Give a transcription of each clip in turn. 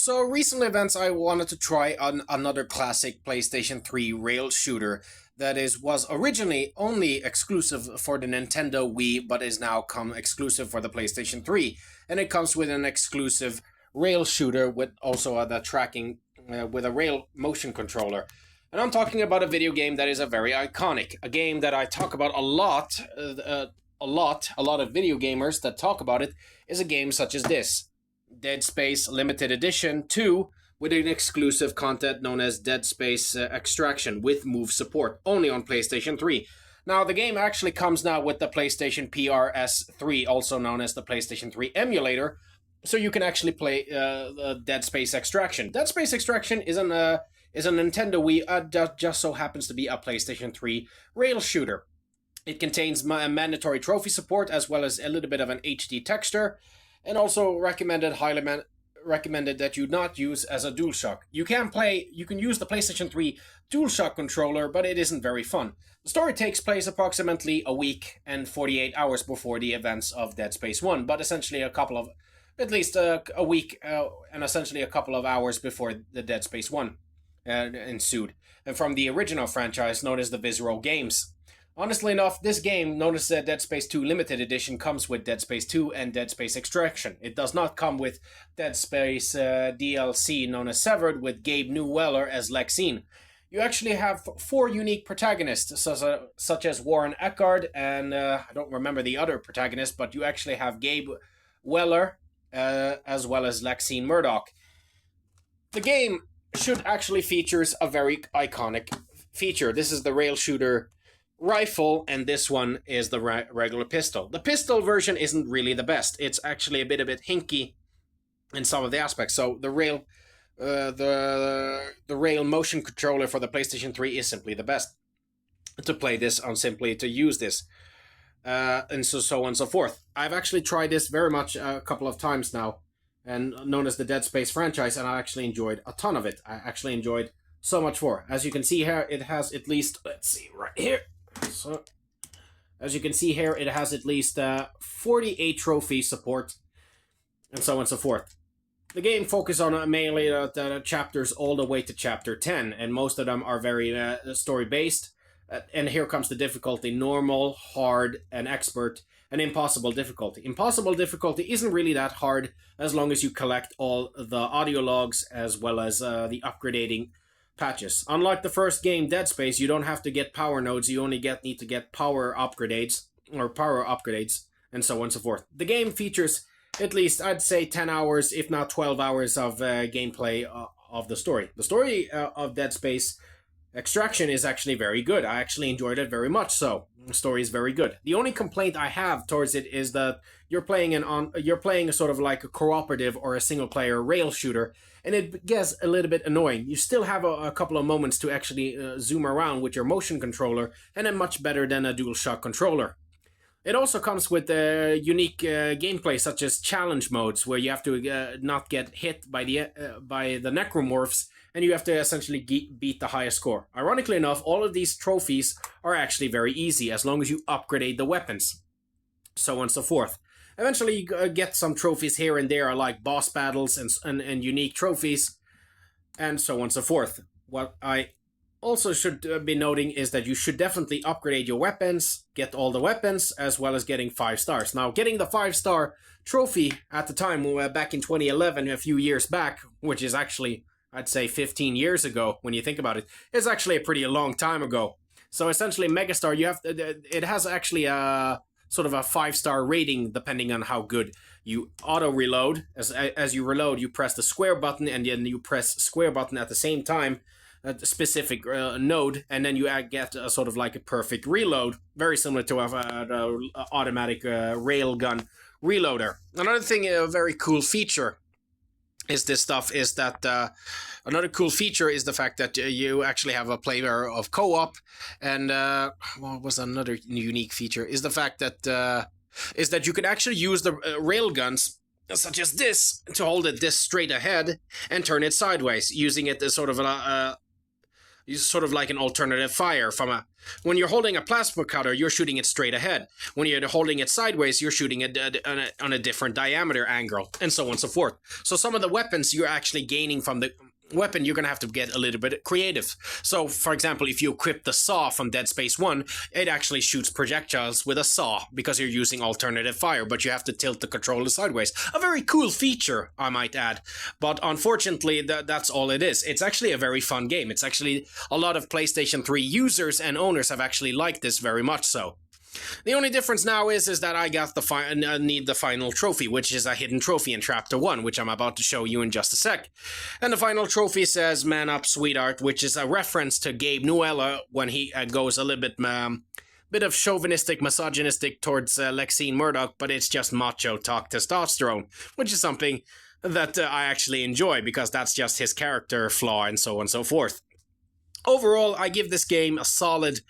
So recent events, I wanted to try another classic PlayStation 3 rail shooter that was originally only exclusive for the Nintendo Wii, but is now come exclusive for the PlayStation 3, and it comes with an exclusive rail shooter with also the tracking with a rail motion controller. And I'm talking about a video game that is a very iconic, a game that I talk about a lot. A lot of video gamers that talk about it is a game such as this. Dead Space Limited Edition 2 with an exclusive content known as Dead Space Extraction with move support, only on PlayStation 3. Now, the game actually comes now with the PlayStation PRS3, also known as the PlayStation 3 emulator, so you can actually play Dead Space Extraction. Dead Space Extraction is a Nintendo Wii, that just so happens to be a PlayStation 3 rail shooter. It contains mandatory trophy support as well as a little bit of an HD texture, and also highly recommended that you not use as a DualShock. You can use the PlayStation 3 DualShock controller, but it isn't very fun. The story takes place approximately a week and 48 hours before the events of Dead Space 1, but essentially at least a week and essentially a couple of hours before the Dead Space 1 ensued, and from the original franchise known as the Visceral Games. Honestly enough, this game, known as Dead Space 2 Limited Edition, comes with Dead Space 2 and Dead Space Extraction. It does not come with Dead Space DLC known as Severed with Gabe Newweller as Lexine. You actually have 4 unique protagonists, such as Warren Eckard, and I don't remember the other protagonist, but you actually have Gabe Weller as well as Lexine Murdoch. The game should actually features a very iconic feature. This is the rail shooter rifle, and this one is the regular pistol. The pistol version isn't really the best. It's actually a bit hinky in some of the aspects. So the rail motion controller for the PlayStation 3 is simply the best to play this on, simply to use this, and so on and so forth. I've actually tried this very much a couple of times now, and known as the Dead Space franchise, and I actually enjoyed a ton of it. I actually enjoyed so much more. As you can see here, it has at least, let's see, right here. So, as you can see here, it has at least 48 trophy support, and so on and so forth. The game focuses on mainly the chapters all the way to chapter 10, and most of them are very story-based. And here comes the difficulty: normal, hard, and expert, and impossible difficulty. Impossible difficulty isn't really that hard as long as you collect all the audio logs as well as the upgrading patches. Unlike the first game, Dead Space, you don't have to get power nodes, you only need to get power upgrades, and so on and so forth. The game features at least, I'd say, 10 hours, if not 12 hours of gameplay of the story. The story of Dead Space Extraction is actually very good. I actually enjoyed it very much so. The story is very good. The only complaint I have towards it is that you're playing a sort of like a cooperative or a single player rail shooter, and it gets a little bit annoying. You still have a couple of moments to actually zoom around with your motion controller, and it's much better than a DualShock controller. It also comes with unique gameplay, such as challenge modes, where you have to not get hit by the necromorphs, and you have to essentially beat the highest score. Ironically enough, all of these trophies are actually very easy, as long as you upgrade the weapons, so on and so forth. Eventually, you get some trophies here and there, like boss battles and unique trophies, and so on and so forth. What I also should be noting is that you should definitely upgrade your weapons, get all the weapons, as well as getting 5 stars. Now, getting the 5-star trophy at the time, back in 2011, a few years back, which is actually, I'd say, 15 years ago when you think about it, is actually a pretty long time ago. So essentially, Megastar, it has actually a sort of a 5-star rating depending on how good you auto-reload. As you reload, you press the square button, and then you press square button at the same time, a specific node, and then you get a sort of like a perfect reload, very similar to an automatic railgun reloader. Another thing, a very cool feature is the fact that you actually have a player of co-op, and what was another unique feature is the fact that you can actually use the railguns such as this to hold it this straight ahead and turn it sideways, using it as sort of sort of like an alternative fire from a. When you're holding a plasma cutter, you're shooting it straight ahead. When you're holding it sideways, you're shooting it on a different diameter angle, and so on and so forth. So some of the weapons you're actually gaining from the weapon, you're going to have to get a little bit creative. So, for example, if you equip the saw from Dead Space 1, it actually shoots projectiles with a saw because you're using alternative fire, but you have to tilt the controller sideways. A very cool feature, I might add. But unfortunately, that's all it is. It's actually a very fun game. It's actually a lot of PlayStation 3 users and owners have actually liked this very much so. The only difference now is that I got need the final trophy, which is a hidden trophy in Chapter 1, which I'm about to show you in just a sec. And the final trophy says, "Man up, sweetheart," which is a reference to Gabe Newell when he goes a little bit of chauvinistic, misogynistic towards Lexine Murdoch, but it's just macho talk testosterone, which is something that I actually enjoy because that's just his character flaw and so on and so forth. Overall, I give this game a solid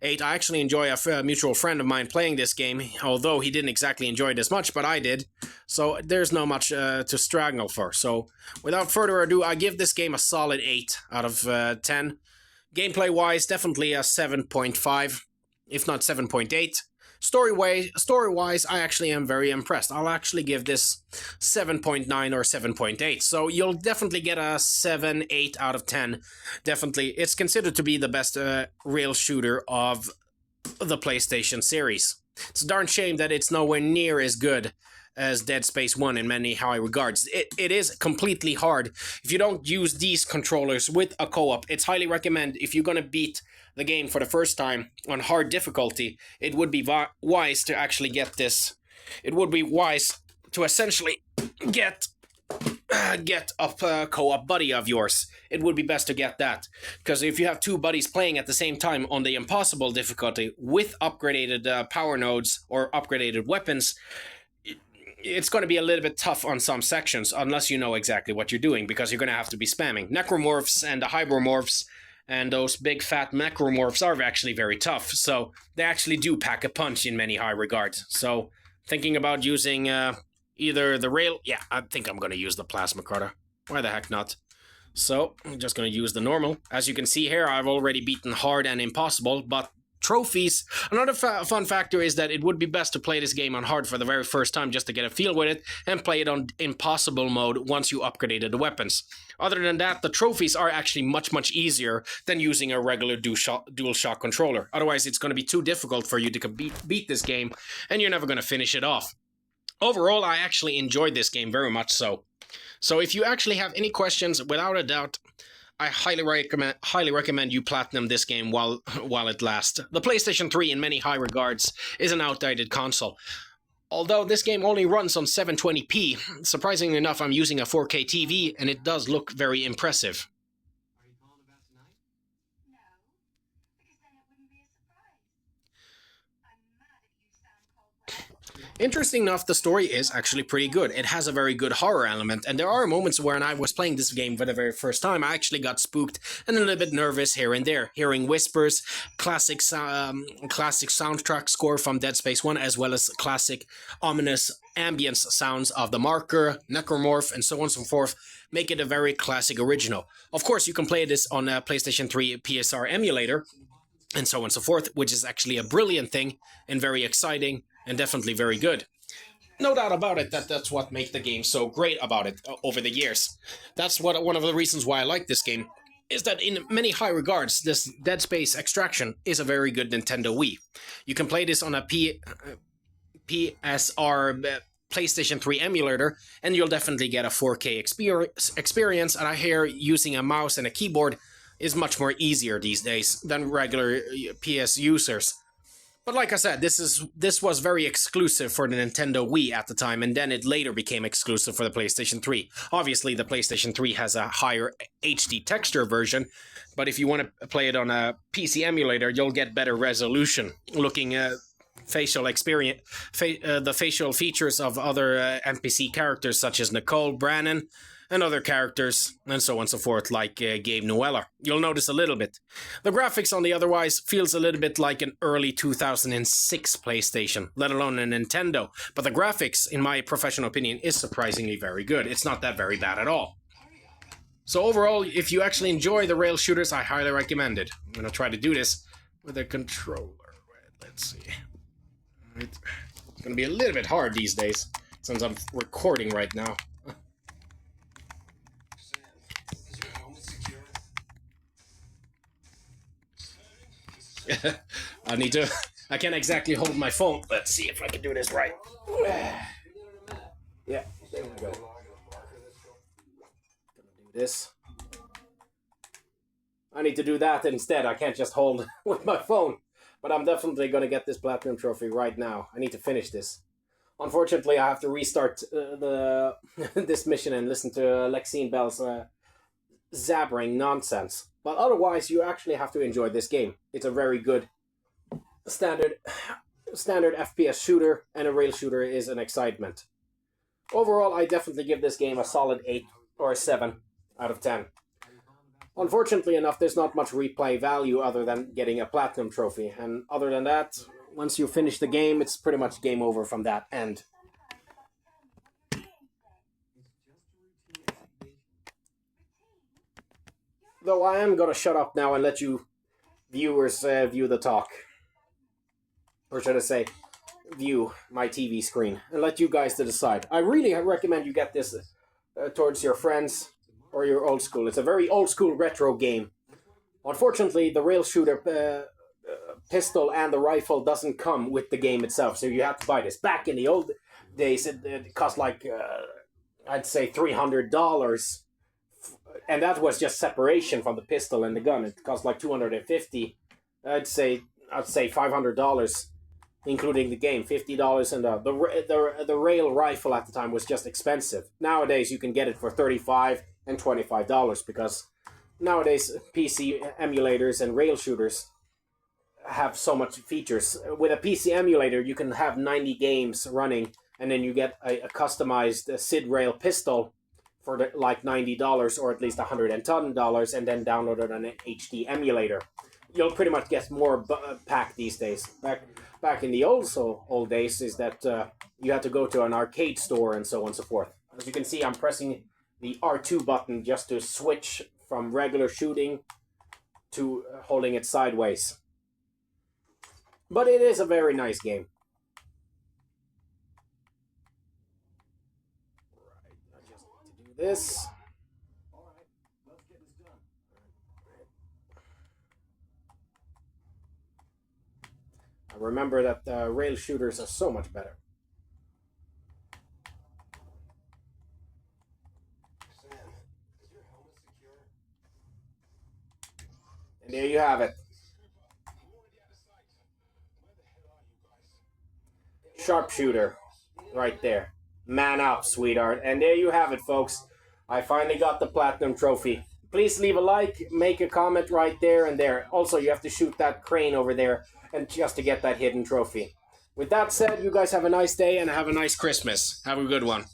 8. I actually enjoy a mutual friend of mine playing this game, although he didn't exactly enjoy it as much, but I did. So there's not much to struggle for. So without further ado, I give this game a solid 8 out of 10. Gameplay-wise, definitely a 7.5, if not 7.8. Story-wise, I actually am very impressed. I'll actually give this 7.9 or 7.8. So you'll definitely get a 7, 8 out of 10. Definitely. It's considered to be the best rail shooter of the PlayStation series. It's a darn shame that it's nowhere near as good as Dead Space 1 in many high regards. It is completely hard. If you don't use these controllers with a co-op, it's highly recommend if you're going to beat the game for the first time on hard difficulty, it would be wise to actually get this. It would be wise to essentially get a co-op buddy of yours. It would be best to get that, because if you have two buddies playing at the same time on the impossible difficulty with upgraded power nodes or upgraded weapons, it's going to be a little bit tough on some sections unless you know exactly what you're doing, because you're going to have to be spamming. Necromorphs and the Hybromorphs and those big fat Macromorphs are actually very tough, so they actually do pack a punch in many high regards. So thinking about using either the rail, yeah, I think I'm going to use the plasma cutter. Why the heck not? So I'm just going to use the normal. As you can see here, I've already beaten hard and impossible, but trophies. Another fun factor is that it would be best to play this game on hard for the very first time just to get a feel with it, and play it on impossible mode once you upgraded the weapons. Other than that, the trophies are actually much easier than using a regular DualShock controller. Otherwise, it's going to be too difficult for you to beat this game, and you're never going to finish it off. Overall, I actually enjoyed this game very much so. So if you actually have any questions, without a doubt, I highly recommend you platinum this game while it lasts. The PlayStation 3, in many high regards, is an outdated console. Although this game only runs on 720p, surprisingly enough, I'm using a 4K TV, and it does look very impressive. Are you calling about tonight? No, because then it wouldn't be a surprise. I'm mad at you, Sam Caldwell. Interesting enough, the story is actually pretty good. It has a very good horror element, and there are moments when I was playing this game for the very first time, I actually got spooked and a little bit nervous here and there, hearing whispers, classic soundtrack score from Dead Space 1, as well as classic ominous ambience sounds of the marker, Necromorph, and so on and so forth, make it a very classic original. Of course, you can play this on a PlayStation 3 PSR emulator, and so on and so forth, which is actually a brilliant thing and very exciting and definitely very good. No doubt about it, that's what makes the game so great about it over the years. That's one of the reasons why I like this game, is that in many high regards, this Dead Space Extraction is a very good Nintendo Wii. You can play this on a PSR PlayStation 3 emulator, and you'll definitely get a 4K experience, and I hear using a mouse and a keyboard is much more easier these days than regular PS users. But like I said, this was very exclusive for the Nintendo Wii at the time, and then it later became exclusive for the PlayStation 3. Obviously, the PlayStation 3 has a higher HD texture version, but if you want to play it on a PC emulator, you'll get better resolution, looking at the facial features of other NPC characters such as Nicole, Brannon, and other characters, and so on and so forth, like Gabe Newell. You'll notice a little bit. The graphics, on the otherwise, feels a little bit like an early 2006 PlayStation, let alone a Nintendo. But the graphics, in my professional opinion, is surprisingly very good. It's not that very bad at all. So overall, if you actually enjoy the rail shooters, I highly recommend it. I'm gonna try to do this with a controller. Let's see. Right. It's gonna be a little bit hard these days, since I'm recording right now. I need to... I can't exactly hold my phone. Let's see if I can do this right. Yeah, there we go. Gonna do this. I need to do that instead. I can't just hold with my phone. But I'm definitely gonna get this platinum trophy right now. I need to finish this. Unfortunately, I have to restart this mission and listen to Lexine Bell's zabbering nonsense. But otherwise, you actually have to enjoy this game. It's a very good standard FPS shooter, and a rail shooter is an excitement. Overall, I definitely give this game a solid 8 or a 7 out of 10. Unfortunately enough, there's not much replay value other than getting a platinum trophy, and other than that, once you finish the game, it's pretty much game over from that end. Though I am gonna shut up now and let you viewers view the talk. Or should I say, view my TV screen, and let you guys to decide. I really recommend you get this towards your friends or your old school. It's a very old school retro game. Unfortunately, the rail shooter pistol and the rifle doesn't come with the game itself, so you have to buy this. Back in the old days, it cost like, I'd say $300, and that was just separation from the pistol and the gun. It cost like $250. I'd say $500, including the game, $50, and the rail rifle at the time was just expensive. Nowadays, you can get it for $35 and $25 because nowadays PC emulators and rail shooters have so much features. With a PC emulator, you can have 90 games running, and then you get a customized SID rail pistol for like $90 or at least $110, and then download it on an HD emulator. You'll pretty much get more pack these days. Back in the old days is that you had to go to an arcade store and so on and so forth. As you can see, I'm pressing the R2 button just to switch from regular shooting to holding it sideways. But it is a very nice game. Right, I just need to do this. Alright, let's get this done. I remember that rail shooters are so much better. Sam, is your helmet secure? And there you have it. Sharpshooter. Right there. Man up, sweetheart. And there you have it, folks. I finally got the platinum trophy. Please leave a like, make a comment right there and there. Also, you have to shoot that crane over there and just to get that hidden trophy. With that said, you guys have a nice day and have a nice Christmas. Have a good one.